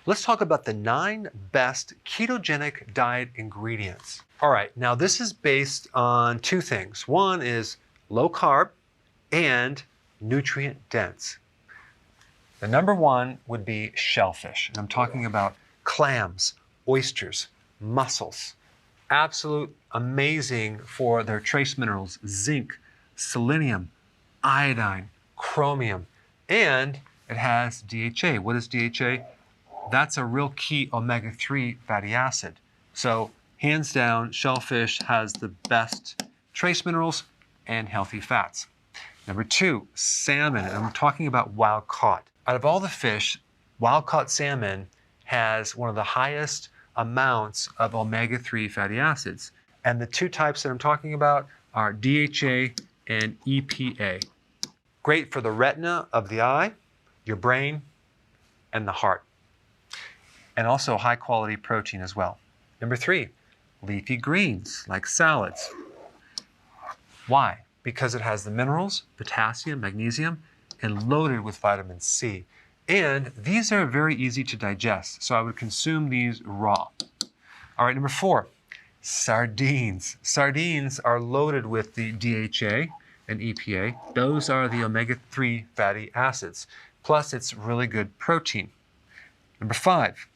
let's talk about the 9 best ketogenic diet ingredients. All right, now this is based on 2 things. One is low carb and nutrient dense. The number 1 would be shellfish, and I'm talking about clams, oysters, mussels. Absolute amazing for their trace minerals, zinc, selenium, iodine, chromium, and it has DHA. What is DHA? That's a real key omega-3 fatty acid. So hands down, shellfish has the best trace minerals and healthy fats. Number 2, salmon, and I'm talking about wild caught. Out of all the fish, wild caught salmon has one of the highest amounts of omega-3 fatty acids. And the 2 types that I'm talking about are DHA and EPA. Great for the retina of the eye, your brain, and the heart. And also high quality protein as well. Number 3, leafy greens like salads. Why? Because it has the minerals, potassium, magnesium, and loaded with vitamin C. And these are very easy to digest, so I would consume these raw. All right, number 4, sardines. Sardines are loaded with the DHA and EPA. Those are the omega-3 fatty acids. Plus, it's really good protein. Number 5,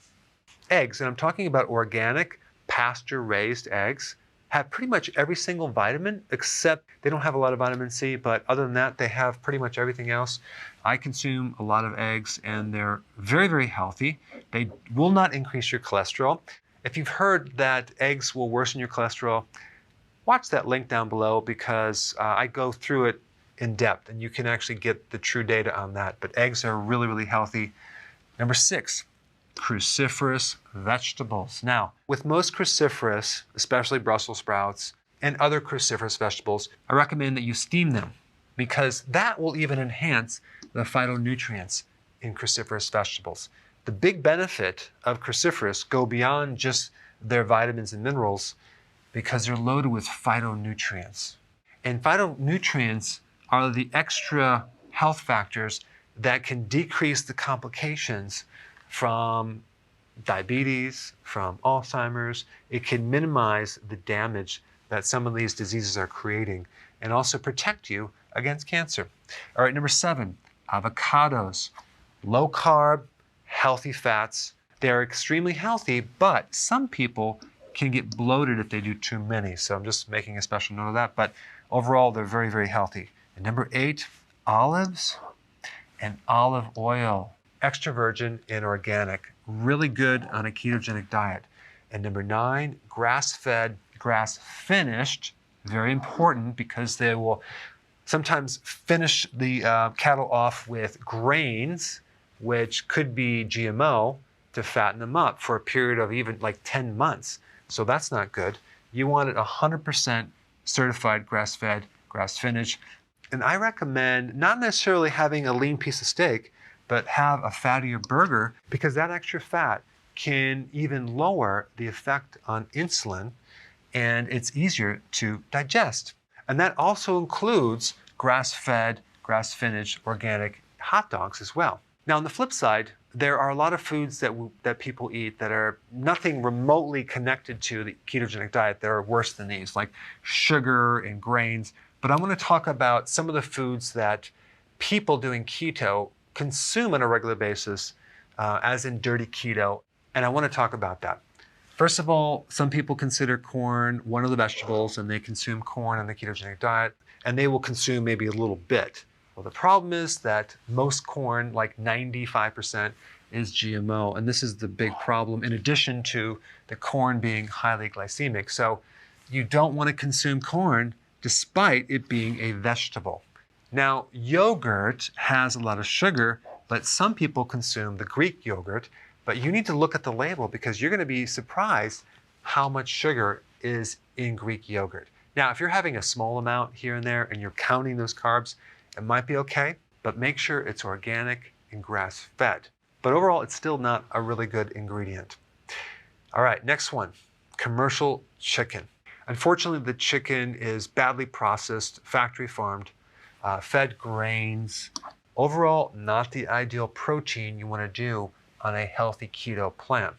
eggs, and I'm talking about organic, pasture-raised eggs, have pretty much every single vitamin, except they don't have a lot of vitamin C, but other than that, they have pretty much everything else. I consume a lot of eggs, and they're very, very healthy. They will not increase your cholesterol. If you've heard that eggs will worsen your cholesterol, watch that link down below because I go through it in depth, and you can actually get the true data on that. But eggs are really, really healthy. Number 6, cruciferous vegetables. Now, with most cruciferous, especially Brussels sprouts and other cruciferous vegetables, I recommend that you steam them because that will even enhance the phytonutrients in cruciferous vegetables. The big benefit of cruciferous go beyond just their vitamins and minerals because they're loaded with phytonutrients. And phytonutrients are the extra health factors that can decrease the complications from diabetes, from Alzheimer's. It can minimize the damage that some of these diseases are creating and also protect you against cancer. All right, number 7, avocados. Low carb, healthy fats. They're extremely healthy, but some people can get bloated if they do too many. So I'm just making a special note of that. But overall, they're very, very healthy. And number 8, olives and olive oil. Extra virgin and organic, really good on a ketogenic diet. And number 9, grass-fed, grass-finished, very important because they will sometimes finish the cattle off with grains, which could be GMO, to fatten them up for a period of even like 10 months. So that's not good. You want it 100% certified grass-fed, grass-finished. And I recommend not necessarily having a lean piece of steak, but have a fattier burger because that extra fat can even lower the effect on insulin and it's easier to digest. And that also includes grass-fed, grass-finished, organic hot dogs as well. Now on the flip side, there are a lot of foods that people eat that are nothing remotely connected to the ketogenic diet that are worse than these, like sugar and grains. But I'm going to talk about some of the foods that people doing keto consume on a regular basis, as in dirty keto, and I want to talk about that. First of all, some people consider corn one of the vegetables, and they consume corn on the ketogenic diet, and they will consume maybe a little bit. Well, the problem is that most corn, like 95%, is GMO, and this is the big problem, in addition to the corn being highly glycemic. So you don't want to consume corn despite it being a vegetable. Now, yogurt has a lot of sugar, but some people consume the Greek yogurt. But you need to look at the label because you're going to be surprised how much sugar is in Greek yogurt. Now, if you're having a small amount here and there and you're counting those carbs, it might be okay, but make sure it's organic and grass-fed. But overall, it's still not a really good ingredient. All right, next one, commercial chicken. Unfortunately, the chicken is badly processed, factory farmed, fed grains. Overall, not the ideal protein you want to do on a healthy keto plan.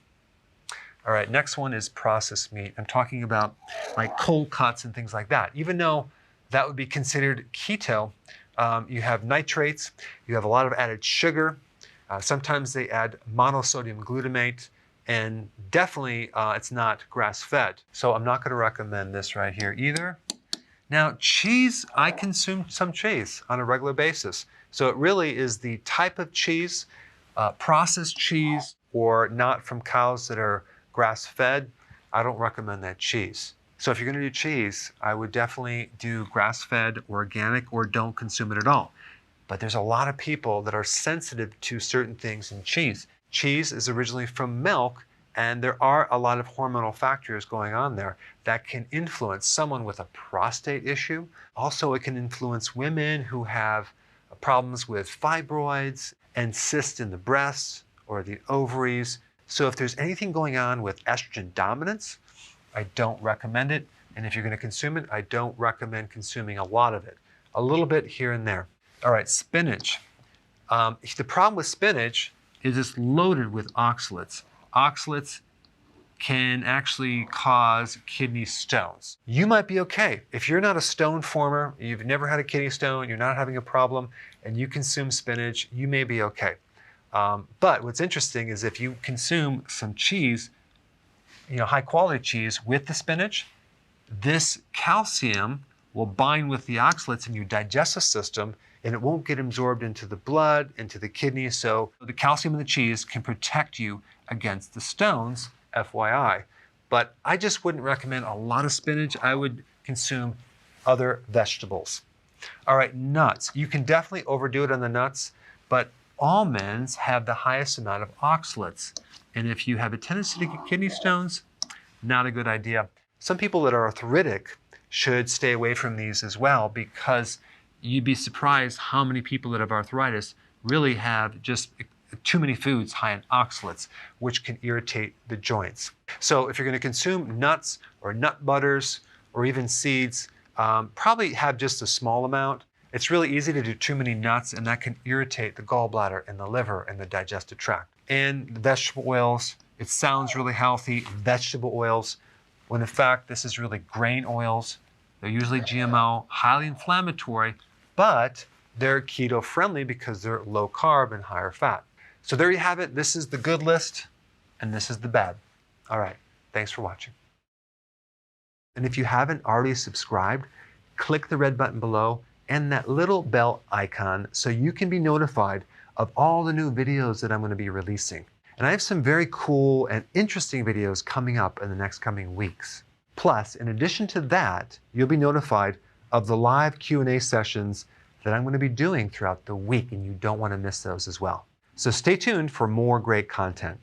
All right, next one is processed meat. I'm talking about like cold cuts and things like that. Even though that would be considered keto, you have nitrates, you have a lot of added sugar. Sometimes they add monosodium glutamate, and definitely it's not grass-fed. So I'm not going to recommend this right here either. Now, cheese, I consume some cheese on a regular basis. So it really is the type of cheese, processed cheese, or not from cows that are grass-fed. I don't recommend that cheese. So if you're going to do cheese, I would definitely do grass-fed, organic, or don't consume it at all. But there's a lot of people that are sensitive to certain things in cheese. Cheese is originally from milk, and there are a lot of hormonal factors going on there that can influence someone with a prostate issue. Also, it can influence women who have problems with fibroids and cysts in the breasts or the ovaries. So if there's anything going on with estrogen dominance, I don't recommend it. And if you're going to consume it, I don't recommend consuming a lot of it. A little bit here and there. All right, spinach. The problem with spinach is it's loaded with oxalates. Oxalates can actually cause kidney stones. You might be okay. If you're not a stone former, you've never had a kidney stone, you're not having a problem, and you consume spinach, you may be okay. But what's interesting is if you consume some cheese, high quality cheese with the spinach, this calcium will bind with the oxalates in your digestive system, and it won't get absorbed into the blood, into the kidney. So the calcium in the cheese can protect you against the stones, FYI. But I just wouldn't recommend a lot of spinach. I would consume other vegetables. All right, nuts. You can definitely overdo it on the nuts, but almonds have the highest amount of oxalates. And if you have a tendency to get kidney stones, not a good idea. Some people that are arthritic should stay away from these as well, because you'd be surprised how many people that have arthritis really have just too many foods high in oxalates, which can irritate the joints. So if you're going to consume nuts or nut butters or even seeds, probably have just a small amount. It's really easy to do too many nuts, and that can irritate the gallbladder and the liver and the digestive tract. And vegetable oils, it sounds really healthy, vegetable oils, when in fact this is really grain oils. They're usually GMO, highly inflammatory, but they're keto friendly because they're low carb and higher fat. So there you have it. This is the good list, and this is the bad. All right, thanks for watching. And if you haven't already subscribed, click the red button below and that little bell icon so you can be notified of all the new videos that I'm going to be releasing. And I have some very cool and interesting videos coming up in the next coming weeks. Plus, in addition to that, you'll be notified of the live Q&A sessions that I'm going to be doing throughout the week, and you don't want to miss those as well. So stay tuned for more great content.